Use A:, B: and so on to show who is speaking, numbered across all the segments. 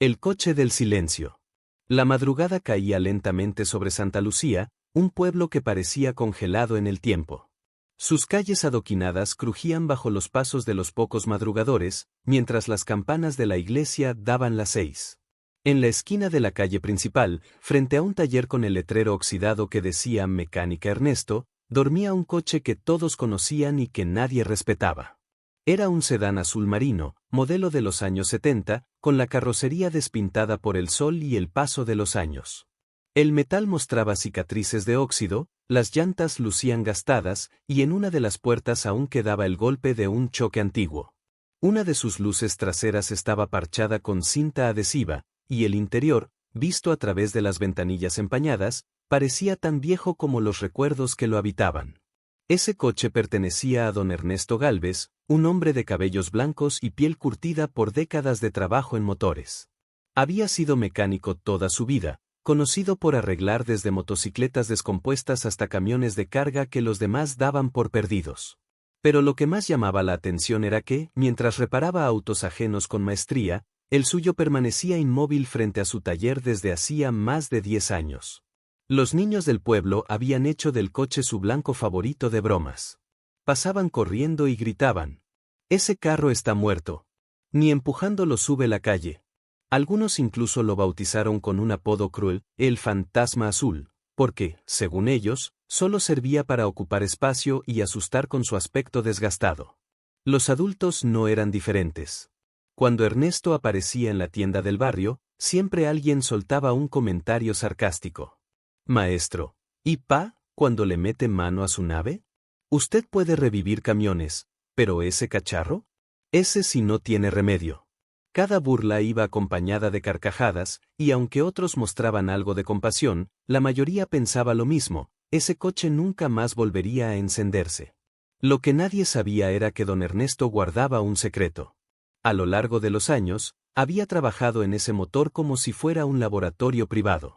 A: El coche del silencio. La madrugada caía lentamente sobre Santa Lucía, un pueblo que parecía congelado en el tiempo. Sus calles adoquinadas crujían bajo los pasos de los pocos madrugadores, mientras las campanas de la iglesia daban las 6. En la esquina de la calle principal, frente a un taller con el letrero oxidado que decía Mecánica Ernesto, dormía un coche que todos conocían y que nadie respetaba. Era un sedán azul marino, modelo de los años 70, con la carrocería despintada por el sol y el paso de los años. El metal mostraba cicatrices de óxido, las llantas lucían gastadas, y en una de las puertas aún quedaba el golpe de un choque antiguo. Una de sus luces traseras estaba parchada con cinta adhesiva, y el interior, visto a través de las ventanillas empañadas, parecía tan viejo como los recuerdos que lo habitaban. Ese coche pertenecía a don Ernesto Gálvez, un hombre de cabellos blancos y piel curtida por décadas de trabajo en motores. Había sido mecánico toda su vida, conocido por arreglar desde motocicletas descompuestas hasta camiones de carga que los demás daban por perdidos. Pero lo que más llamaba la atención era que, mientras reparaba autos ajenos con maestría, el suyo permanecía inmóvil frente a su taller desde hacía más de 10 años. Los niños del pueblo habían hecho del coche su blanco favorito de bromas. Pasaban corriendo y gritaban: «¡Ese carro está muerto! Ni empujándolo sube la calle». Algunos incluso lo bautizaron con un apodo cruel, el Fantasma Azul, porque, según ellos, solo servía para ocupar espacio y asustar con su aspecto desgastado. Los adultos no eran diferentes. Cuando Ernesto aparecía en la tienda del barrio, siempre alguien soltaba un comentario sarcástico. «Maestro, ¿y pa, cuando le mete mano a su nave? Usted puede revivir camiones, pero ese cacharro, ese sí no tiene remedio». Cada burla iba acompañada de carcajadas, y aunque otros mostraban algo de compasión, la mayoría pensaba lo mismo: ese coche nunca más volvería a encenderse. Lo que nadie sabía era que don Ernesto guardaba un secreto. A lo largo de los años, había trabajado en ese motor como si fuera un laboratorio privado.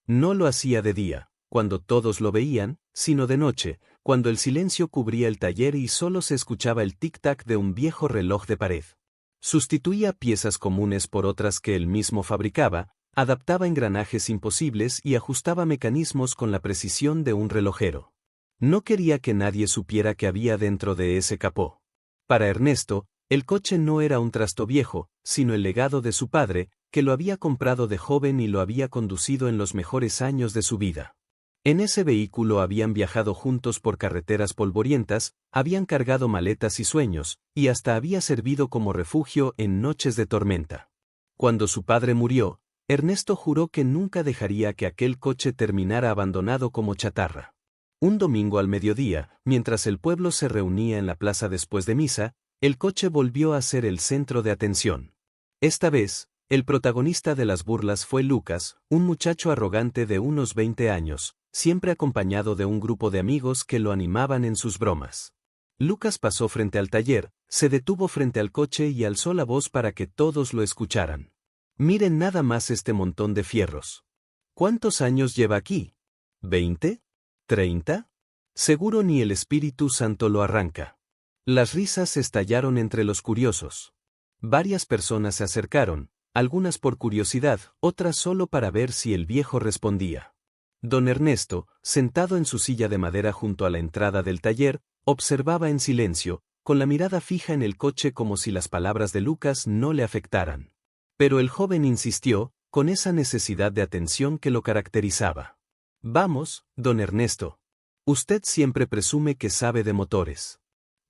A: No lo hacía de día, cuando todos lo veían, sino de noche, cuando el silencio cubría el taller y solo se escuchaba el tic-tac de un viejo reloj de pared. Sustituía piezas comunes por otras que él mismo fabricaba, adaptaba engranajes imposibles y ajustaba mecanismos con la precisión de un relojero. No quería que nadie supiera qué había dentro de ese capó. Para Ernesto, el coche no era un trasto viejo, sino el legado de su padre, que lo había comprado de joven y lo había conducido en los mejores años de su vida. En ese vehículo habían viajado juntos por carreteras polvorientas, habían cargado maletas y sueños, y hasta había servido como refugio en noches de tormenta. Cuando su padre murió, Ernesto juró que nunca dejaría que aquel coche terminara abandonado como chatarra. Un domingo al mediodía, mientras el pueblo se reunía en la plaza después de misa, el coche volvió a ser el centro de atención. Esta vez, el protagonista de las burlas fue Lucas, un muchacho arrogante de unos 20 años, siempre acompañado de un grupo de amigos que lo animaban en sus bromas. Lucas pasó frente al taller, se detuvo frente al coche y alzó la voz para que todos lo escucharan. «Miren nada más este montón de fierros. ¿Cuántos años lleva aquí? ¿20? ¿30? Seguro ni el Espíritu Santo lo arranca». Las risas estallaron entre los curiosos. Varias personas se acercaron, algunas por curiosidad, otras solo para ver si el viejo respondía. Don Ernesto, sentado en su silla de madera junto a la entrada del taller, observaba en silencio, con la mirada fija en el coche como si las palabras de Lucas no le afectaran. Pero el joven insistió, con esa necesidad de atención que lo caracterizaba. «Vamos, don Ernesto. Usted siempre presume que sabe de motores.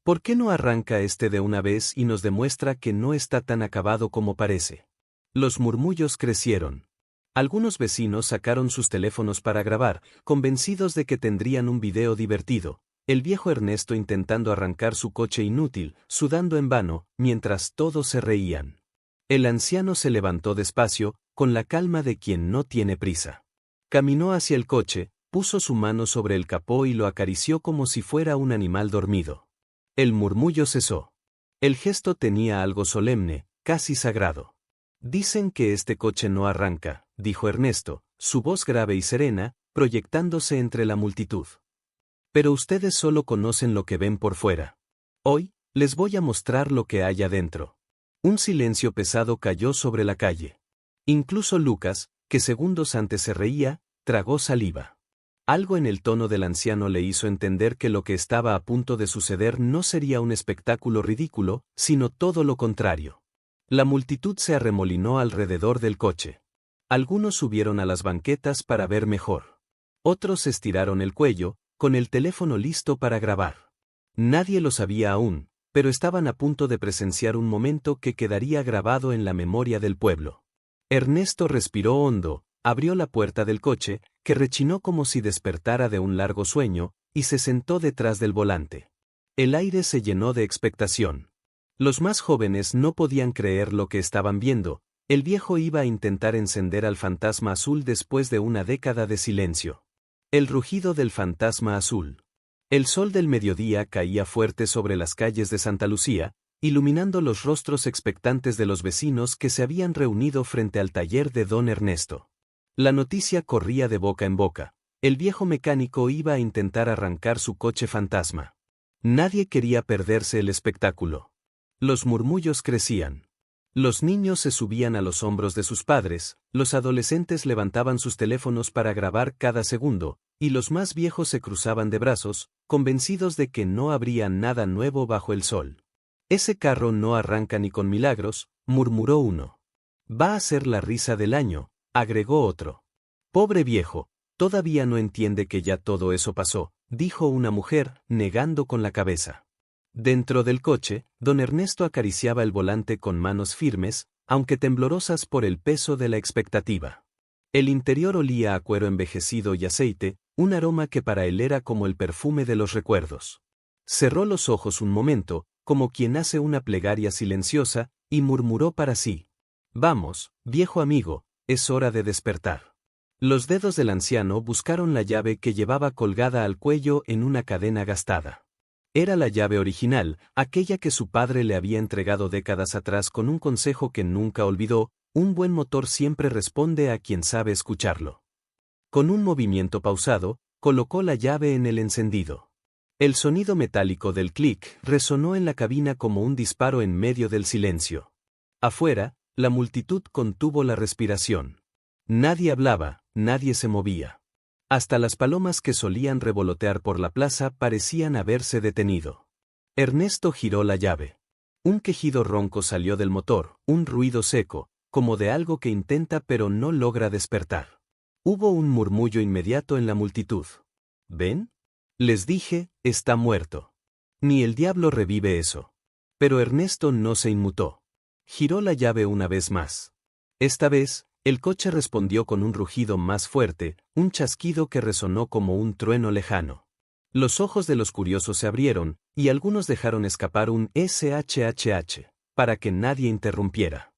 A: ¿Por qué no arranca este de una vez y nos demuestra que no está tan acabado como parece?» Los murmullos crecieron. Algunos vecinos sacaron sus teléfonos para grabar, convencidos de que tendrían un video divertido, el viejo Ernesto intentando arrancar su coche inútil, sudando en vano, mientras todos se reían. El anciano se levantó despacio, con la calma de quien no tiene prisa. Caminó hacia el coche, puso su mano sobre el capó y lo acarició como si fuera un animal dormido. El murmullo cesó. El gesto tenía algo solemne, casi sagrado. «Dicen que este coche no arranca», dijo Ernesto, su voz grave y serena, proyectándose entre la multitud. «Pero ustedes solo conocen lo que ven por fuera. Hoy, les voy a mostrar lo que hay adentro». Un silencio pesado cayó sobre la calle. Incluso Lucas, que segundos antes se reía, tragó saliva. Algo en el tono del anciano le hizo entender que lo que estaba a punto de suceder no sería un espectáculo ridículo, sino todo lo contrario. La multitud se arremolinó alrededor del coche. Algunos subieron a las banquetas para ver mejor. Otros estiraron el cuello, con el teléfono listo para grabar. Nadie lo sabía aún, pero estaban a punto de presenciar un momento que quedaría grabado en la memoria del pueblo. Ernesto respiró hondo, abrió la puerta del coche, que rechinó como si despertara de un largo sueño, y se sentó detrás del volante. El aire se llenó de expectación. Los más jóvenes no podían creer lo que estaban viendo. El viejo iba a intentar encender al fantasma azul después de una década de silencio. El rugido del fantasma azul. El sol del mediodía caía fuerte sobre las calles de Santa Lucía, iluminando los rostros expectantes de los vecinos que se habían reunido frente al taller de don Ernesto. La noticia corría de boca en boca. El viejo mecánico iba a intentar arrancar su coche fantasma. Nadie quería perderse el espectáculo. Los murmullos crecían. Los niños se subían a los hombros de sus padres, los adolescentes levantaban sus teléfonos para grabar cada segundo, y los más viejos se cruzaban de brazos, convencidos de que no habría nada nuevo bajo el sol. Ese carro no arranca ni con milagros, murmuró uno. Va a ser la risa del año, agregó otro. Pobre viejo, todavía no entiende que ya todo eso pasó, dijo una mujer, negando con la cabeza. Dentro del coche, don Ernesto acariciaba el volante con manos firmes, aunque temblorosas por el peso de la expectativa. El interior olía a cuero envejecido y aceite, un aroma que para él era como el perfume de los recuerdos. Cerró los ojos un momento, como quien hace una plegaria silenciosa, y murmuró para sí. Vamos, viejo amigo, es hora de despertar. Los dedos del anciano buscaron la llave que llevaba colgada al cuello en una cadena gastada. Era la llave original, aquella que su padre le había entregado décadas atrás con un consejo que nunca olvidó: un buen motor siempre responde a quien sabe escucharlo. Con un movimiento pausado, colocó la llave en el encendido. El sonido metálico del clic resonó en la cabina como un disparo en medio del silencio. Afuera, la multitud contuvo la respiración. Nadie hablaba, nadie se movía. Hasta las palomas que solían revolotear por la plaza parecían haberse detenido. Ernesto giró la llave. Un quejido ronco salió del motor, un ruido seco, como de algo que intenta pero no logra despertar. Hubo un murmullo inmediato en la multitud. ¿Ven? Les dije, está muerto. Ni el diablo revive eso. Pero Ernesto no se inmutó. Giró la llave una vez más. Esta vez, el coche respondió con un rugido más fuerte, un chasquido que resonó como un trueno lejano. Los ojos de los curiosos se abrieron, y algunos dejaron escapar un SHHH, para que nadie interrumpiera.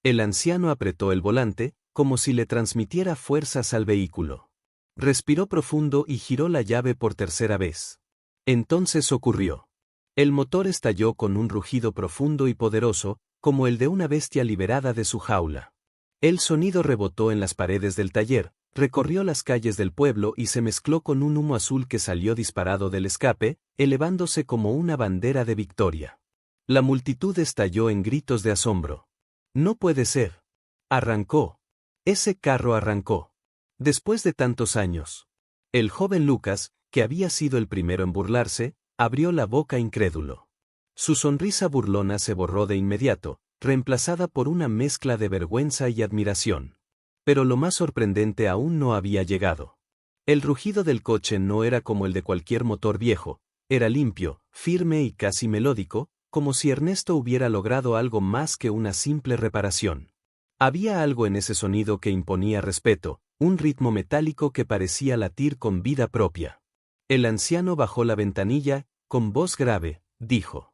A: El anciano apretó el volante, como si le transmitiera fuerzas al vehículo. Respiró profundo y giró la llave por tercera vez. Entonces ocurrió. El motor estalló con un rugido profundo y poderoso, como el de una bestia liberada de su jaula. El sonido rebotó en las paredes del taller, recorrió las calles del pueblo y se mezcló con un humo azul que salió disparado del escape, elevándose como una bandera de victoria. La multitud estalló en gritos de asombro. No puede ser. Arrancó. Ese carro arrancó. Después de tantos años. El joven Lucas, que había sido el primero en burlarse, abrió la boca incrédulo. Su sonrisa burlona se borró de inmediato, reemplazada por una mezcla de vergüenza y admiración. Pero lo más sorprendente aún no había llegado. El rugido del coche no era como el de cualquier motor viejo, era limpio, firme y casi melódico, como si Ernesto hubiera logrado algo más que una simple reparación. Había algo en ese sonido que imponía respeto, un ritmo metálico que parecía latir con vida propia. El anciano bajó la ventanilla, con voz grave, dijo: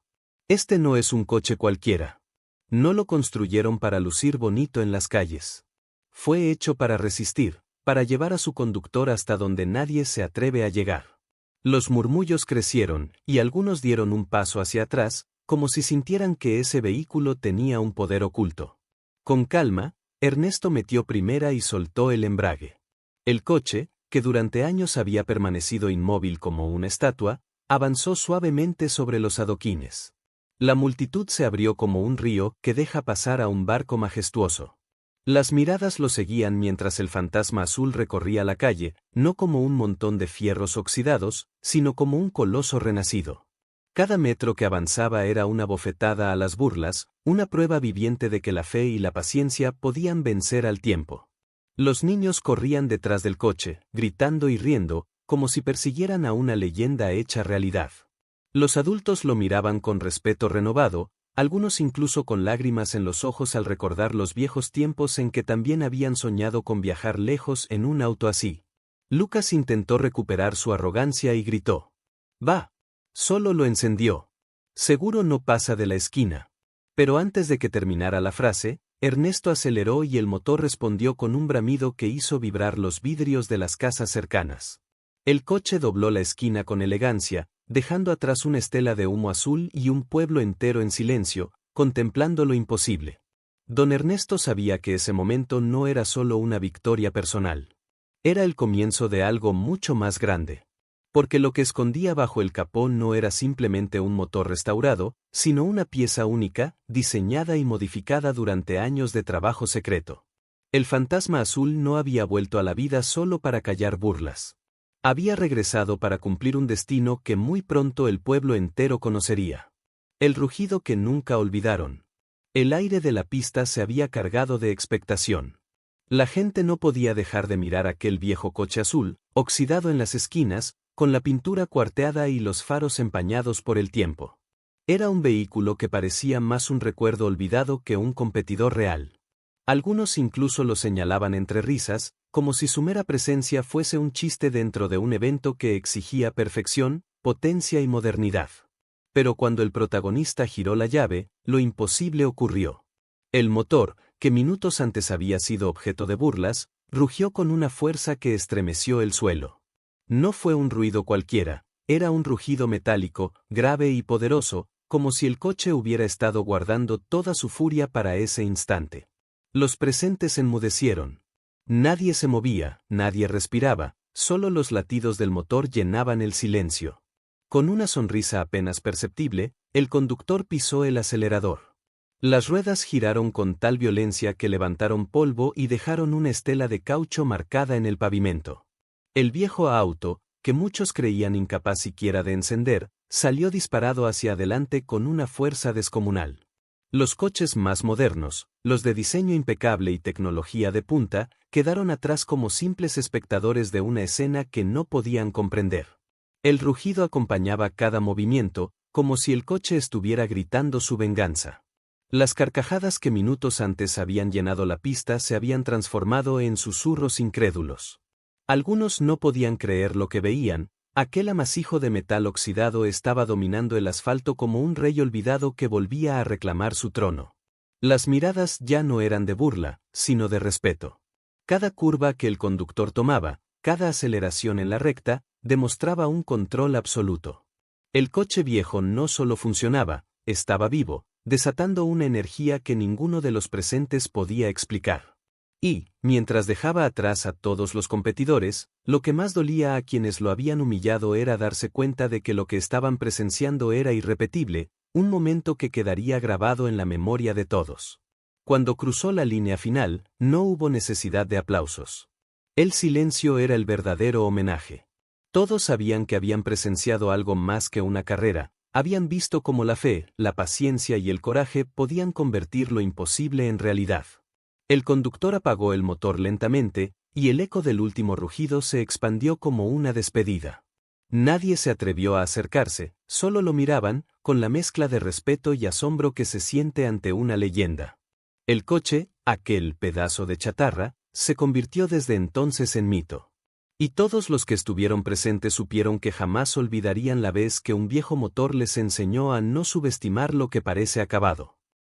A: Este no es un coche cualquiera. No lo construyeron para lucir bonito en las calles. Fue hecho para resistir, para llevar a su conductor hasta donde nadie se atreve a llegar. Los murmullos crecieron, y algunos dieron un paso hacia atrás, como si sintieran que ese vehículo tenía un poder oculto. Con calma, Ernesto metió primera y soltó el embrague. El coche, que durante años había permanecido inmóvil como una estatua, avanzó suavemente sobre los adoquines. La multitud se abrió como un río que deja pasar a un barco majestuoso. Las miradas lo seguían mientras el fantasma azul recorría la calle, no como un montón de fierros oxidados, sino como un coloso renacido. Cada metro que avanzaba era una bofetada a las burlas, una prueba viviente de que la fe y la paciencia podían vencer al tiempo. Los niños corrían detrás del coche, gritando y riendo, como si persiguieran a una leyenda hecha realidad. Los adultos lo miraban con respeto renovado, algunos incluso con lágrimas en los ojos al recordar los viejos tiempos en que también habían soñado con viajar lejos en un auto así. Lucas intentó recuperar su arrogancia y gritó: «Va». Solo lo encendió. «Seguro no pasa de la esquina». Pero antes de que terminara la frase, Ernesto aceleró y el motor respondió con un bramido que hizo vibrar los vidrios de las casas cercanas. El coche dobló la esquina con elegancia, dejando atrás una estela de humo azul y un pueblo entero en silencio, contemplando lo imposible. Don Ernesto sabía que ese momento no era solo una victoria personal. Era el comienzo de algo mucho más grande. Porque lo que escondía bajo el capó no era simplemente un motor restaurado, sino una pieza única, diseñada y modificada durante años de trabajo secreto. El fantasma azul no había vuelto a la vida solo para callar burlas. Había regresado para cumplir un destino que muy pronto el pueblo entero conocería. El rugido que nunca olvidaron. El aire de la pista se había cargado de expectación. La gente no podía dejar de mirar aquel viejo coche azul, oxidado en las esquinas, con la pintura cuarteada y los faros empañados por el tiempo. Era un vehículo que parecía más un recuerdo olvidado que un competidor real. Algunos incluso lo señalaban entre risas, como si su mera presencia fuese un chiste dentro de un evento que exigía perfección, potencia y modernidad. Pero cuando el protagonista giró la llave, lo imposible ocurrió. El motor, que minutos antes había sido objeto de burlas, rugió con una fuerza que estremeció el suelo. No fue un ruido cualquiera, era un rugido metálico, grave y poderoso, como si el coche hubiera estado guardando toda su furia para ese instante. Los presentes enmudecieron. Nadie se movía, nadie respiraba, solo los latidos del motor llenaban el silencio. Con una sonrisa apenas perceptible, el conductor pisó el acelerador. Las ruedas giraron con tal violencia que levantaron polvo y dejaron una estela de caucho marcada en el pavimento. El viejo auto, que muchos creían incapaz siquiera de encender, salió disparado hacia adelante con una fuerza descomunal. Los coches más modernos, los de diseño impecable y tecnología de punta, quedaron atrás como simples espectadores de una escena que no podían comprender. El rugido acompañaba cada movimiento, como si el coche estuviera gritando su venganza. Las carcajadas que minutos antes habían llenado la pista se habían transformado en susurros incrédulos. Algunos no podían creer lo que veían. Aquel amasijo de metal oxidado estaba dominando el asfalto como un rey olvidado que volvía a reclamar su trono. Las miradas ya no eran de burla, sino de respeto. Cada curva que el conductor tomaba, cada aceleración en la recta, demostraba un control absoluto. El coche viejo no solo funcionaba, estaba vivo, desatando una energía que ninguno de los presentes podía explicar. Y, mientras dejaba atrás a todos los competidores, lo que más dolía a quienes lo habían humillado era darse cuenta de que lo que estaban presenciando era irrepetible, un momento que quedaría grabado en la memoria de todos. Cuando cruzó la línea final, no hubo necesidad de aplausos. El silencio era el verdadero homenaje. Todos sabían que habían presenciado algo más que una carrera, habían visto cómo la fe, la paciencia y el coraje podían convertir lo imposible en realidad. El conductor apagó el motor lentamente, y el eco del último rugido se expandió como una despedida. Nadie se atrevió a acercarse, solo lo miraban, con la mezcla de respeto y asombro que se siente ante una leyenda. El coche, aquel pedazo de chatarra, se convirtió desde entonces en mito. Y todos los que estuvieron presentes supieron que jamás olvidarían la vez que un viejo motor les enseñó a no subestimar lo que parece acabado.